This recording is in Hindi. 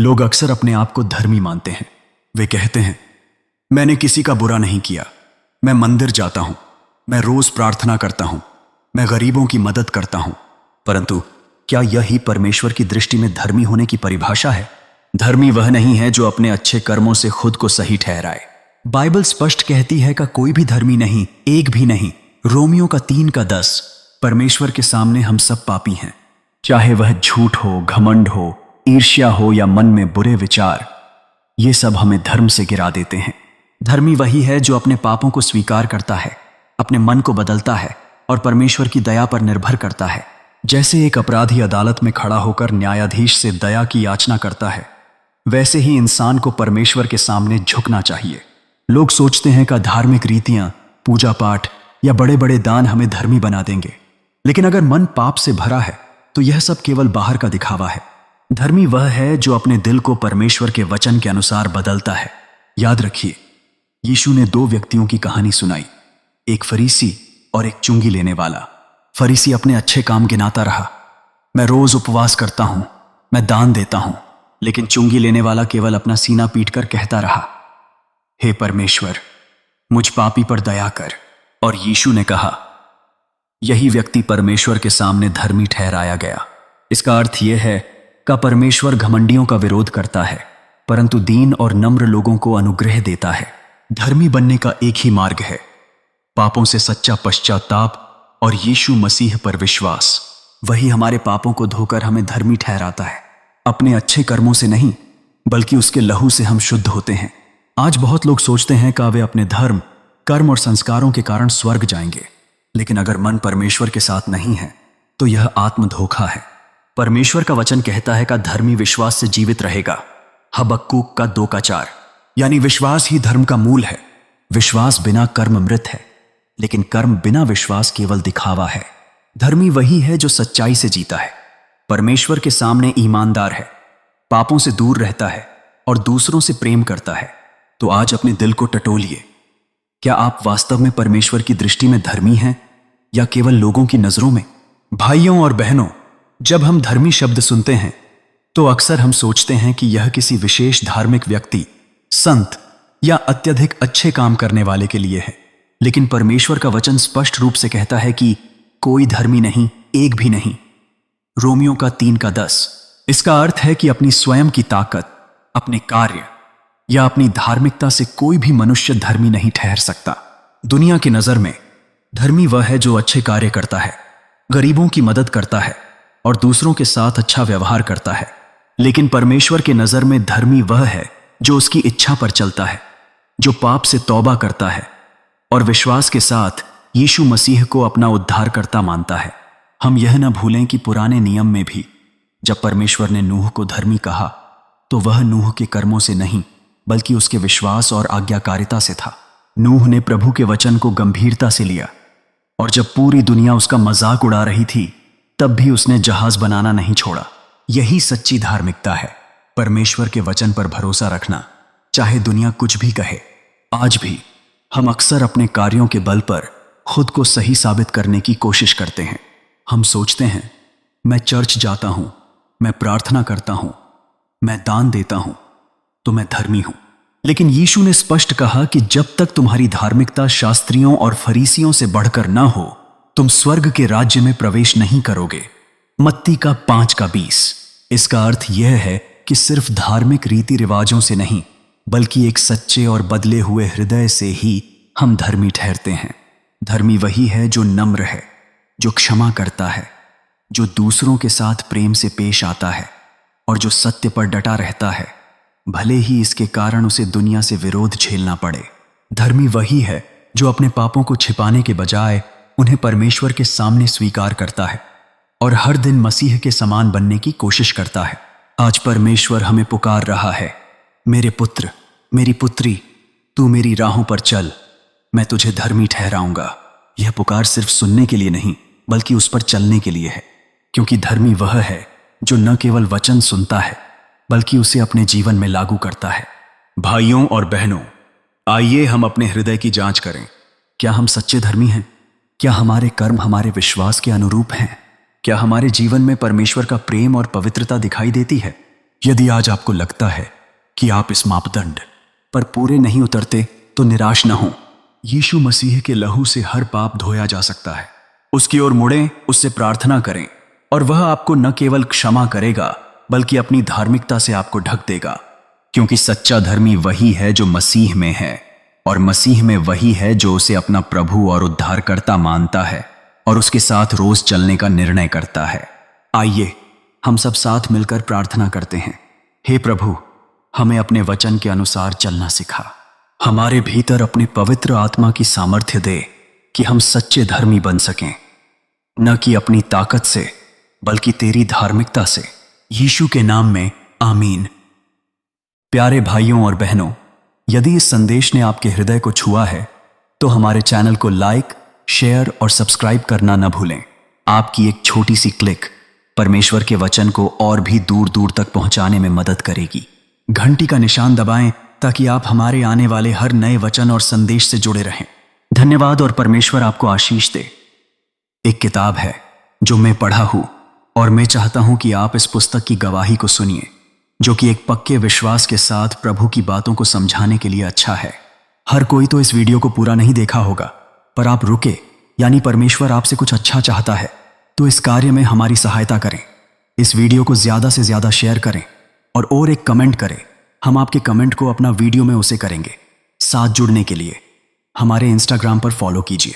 लोग अक्सर अपने आप को धर्मी मानते हैं। वे कहते हैं, मैंने किसी का बुरा नहीं किया, मैं मंदिर जाता हूं, मैं रोज प्रार्थना करता हूं, मैं गरीबों की मदद करता हूं। परंतु क्या यही परमेश्वर की दृष्टि में धर्मी होने की परिभाषा है? धर्मी वह नहीं है जो अपने अच्छे कर्मों से खुद को सही ठहराए। बाइबल स्पष्ट कहती है कि कोई भी धर्मी नहीं, एक भी नहीं। रोमियो का 3:10। परमेश्वर के सामने हम सब पापी हैं, चाहे वह झूठ हो, घमंड हो, ईर्ष्या हो या मन में बुरे विचार, ये सब हमें धर्म से गिरा देते हैं। धर्मी वही है जो अपने पापों को स्वीकार करता है, अपने मन को बदलता है और परमेश्वर की दया पर निर्भर करता है। जैसे एक अपराधी अदालत में खड़ा होकर न्यायाधीश से दया की याचना करता है, वैसे ही इंसान को परमेश्वर के सामने झुकना चाहिए। लोग सोचते हैं कि धार्मिक रीतियां, पूजा पाठ या बड़े बड़े दान हमें धर्मी बना देंगे, लेकिन अगर मन पाप से भरा है तो यह सब केवल बाहर का दिखावा है। धर्मी वह है जो अपने दिल को परमेश्वर के वचन के अनुसार बदलता है। याद रखिए, यीशु ने 2 व्यक्तियों की कहानी सुनाई, एक फरीसी और एक चुंगी लेने वाला। फरीसी अपने अच्छे काम गिनाता रहा, मैं रोज उपवास करता हूं, मैं दान देता हूं। लेकिन चुंगी लेने वाला केवल अपना सीना पीटकर कहता रहा, हे परमेश्वर, मुझ पापी पर दया कर। और यीशु ने कहा, यही व्यक्ति परमेश्वर के सामने धर्मी ठहराया गया। इसका अर्थ यह है कि परमेश्वर घमंडियों का विरोध करता है, परंतु दीन और नम्र लोगों को अनुग्रह देता है। धर्मी बनने का एक ही मार्ग है, पापों से सच्चा पश्चाताप और यीशु मसीह पर विश्वास। वही हमारे पापों को धोकर हमें धर्मी ठहराता है। अपने अच्छे कर्मों से नहीं, बल्कि उसके लहू से हम शुद्ध होते हैं। आज बहुत लोग सोचते हैं कि वे अपने धर्म, कर्म और संस्कारों के कारण स्वर्ग जाएंगे, लेकिन अगर मन परमेश्वर के साथ नहीं है तो यह आत्मधोखा है। परमेश्वर का वचन कहता है कि धर्मी विश्वास से जीवित रहेगा। हबक्कूक का 2:4। यानी विश्वास ही धर्म का मूल है। विश्वास बिना कर्म मृत है, लेकिन कर्म बिना विश्वास केवल दिखावा है। धर्मी वही है जो सच्चाई से जीता है, परमेश्वर के सामने ईमानदार है, पापों से दूर रहता है और दूसरों से प्रेम करता है। तो आज अपने दिल को टटोलिए, क्या आप वास्तव में परमेश्वर की दृष्टि में धर्मी हैं या केवल लोगों की नजरों में? भाइयों और बहनों, जब हम धर्मी शब्द सुनते हैं तो अक्सर हम सोचते हैं कि यह किसी विशेष धार्मिक व्यक्ति, संत या अत्यधिक अच्छे काम करने वाले के लिए है। लेकिन परमेश्वर का वचन स्पष्ट रूप से कहता है कि कोई धर्मी नहीं, एक भी नहीं। रोमियो का 3:10। इसका अर्थ है कि अपनी स्वयं की ताकत, अपने कार्य या अपनी धार्मिकता से कोई भी मनुष्य धर्मी नहीं ठहर सकता। दुनिया की नजर में धर्मी वह है जो अच्छे कार्य करता है, गरीबों की मदद करता है और दूसरों के साथ अच्छा व्यवहार करता है। लेकिन परमेश्वर के नजर में धर्मी वह है जो उसकी इच्छा पर चलता है, जो पाप से तौबा करता है और विश्वास के साथ यीशु मसीह को अपना उद्धारकर्ता मानता है। हम यह न भूलें कि पुराने नियम में भी जब परमेश्वर ने नूह को धर्मी कहा तो वह नूह के कर्मों से नहीं, बल्कि उसके विश्वास और आज्ञाकारिता से था। नूह ने प्रभु के वचन को गंभीरता से लिया और जब पूरी दुनिया उसका मजाक उड़ा रही थी तब भी उसने जहाज बनाना नहीं छोड़ा। यही सच्ची धार्मिकता है, परमेश्वर के वचन पर भरोसा रखना, चाहे दुनिया कुछ भी कहे। आज भी हम अक्सर अपने कार्यों के बल पर खुद को सही साबित करने की कोशिश करते हैं। हम सोचते हैं, मैं चर्च जाता हूं, मैं प्रार्थना करता हूं, मैं दान देता हूं, तो मैं धर्मी हूं। लेकिन यीशु ने स्पष्ट कहा कि जब तक तुम्हारी धार्मिकता शास्त्रियों और फरीसियों से बढ़कर ना हो, तुम स्वर्ग के राज्य में प्रवेश नहीं करोगे। मत्ती का 5:20। इसका अर्थ यह है कि सिर्फ धार्मिक रीति रिवाजों से नहीं, बल्कि एक सच्चे और बदले हुए हृदय से ही हम धर्मी ठहरते हैं। धर्मी वही है जो नम्र है, जो क्षमा करता है, जो दूसरों के साथ प्रेम से पेश आता है और जो सत्य पर डटा रहता है, भले ही इसके कारण उसे दुनिया से विरोध झेलना पड़े। धर्मी वही है जो अपने पापों को छिपाने के बजाय उन्हें परमेश्वर के सामने स्वीकार करता है और हर दिन मसीह के समान बनने की कोशिश करता है। आज परमेश्वर हमें पुकार रहा है, मेरे पुत्र, मेरी पुत्री, तू मेरी राहों पर चल, मैं तुझे धर्मी ठहराऊंगा। यह पुकार सिर्फ सुनने के लिए नहीं, बल्कि उस पर चलने के लिए है, क्योंकि धर्मी वह है जो न केवल वचन सुनता है, बल्कि उसे अपने जीवन में लागू करता है। भाइयों और बहनों, आइए हम अपने हृदय की जांच करें। क्या हम सच्चे धर्मी हैं? क्या हमारे कर्म हमारे विश्वास के अनुरूप हैं? क्या हमारे जीवन में परमेश्वर का प्रेम और पवित्रता दिखाई देती है? यदि आज आपको लगता है कि आप इस मापदंड पर पूरे नहीं उतरते तो निराश न हो। यीशु मसीह के लहू से हर पाप धोया जा सकता है। उसकी ओर मुड़ें, उससे प्रार्थना करें और वह आपको न केवल क्षमा करेगा बल्कि अपनी धार्मिकता से आपको ढक देगा, क्योंकि सच्चा धर्मी वही है जो मसीह में है और मसीह में वही है जो उसे अपना प्रभु और उद्धारकर्ता मानता है और उसके साथ रोज चलने का निर्णय करता है। आइए हम सब साथ मिलकर प्रार्थना करते हैं। हे प्रभु, हमें अपने वचन के अनुसार चलना सिखा। हमारे भीतर अपने पवित्र आत्मा की सामर्थ्य दे कि हम सच्चे धर्मी बन सकें, न कि अपनी ताकत से बल्कि तेरी धार्मिकता से। यीशु के नाम में आमीन। प्यारे भाइयों और बहनों, यदि इस संदेश ने आपके हृदय को छुआ है तो हमारे चैनल को लाइक, शेयर और सब्सक्राइब करना न भूलें। आपकी एक छोटी सी क्लिक परमेश्वर के वचन को और भी दूर दूर तक पहुंचाने में मदद करेगी। घंटी का निशान दबाएं ताकि आप हमारे आने वाले हर नए वचन और संदेश से जुड़े रहें। धन्यवाद और परमेश्वर आपको आशीष दे। एक किताब है जो मैं पढ़ा हूं और मैं चाहता हूं कि आप इस पुस्तक की गवाही को सुनिए, जो कि एक पक्के विश्वास के साथ प्रभु की बातों को समझाने के लिए अच्छा है। हर कोई तो इस वीडियो को पूरा नहीं देखा होगा, पर आप रुके, यानी परमेश्वर आपसे कुछ अच्छा चाहता है तो इस कार्य में हमारी सहायता करें। इस वीडियो को ज्यादा से ज्यादा शेयर करें और एक कमेंट करें। हम आपके कमेंट को अपना वीडियो में उसे करेंगे। साथ जुड़ने के लिए हमारे इंस्टाग्राम पर फॉलो कीजिए।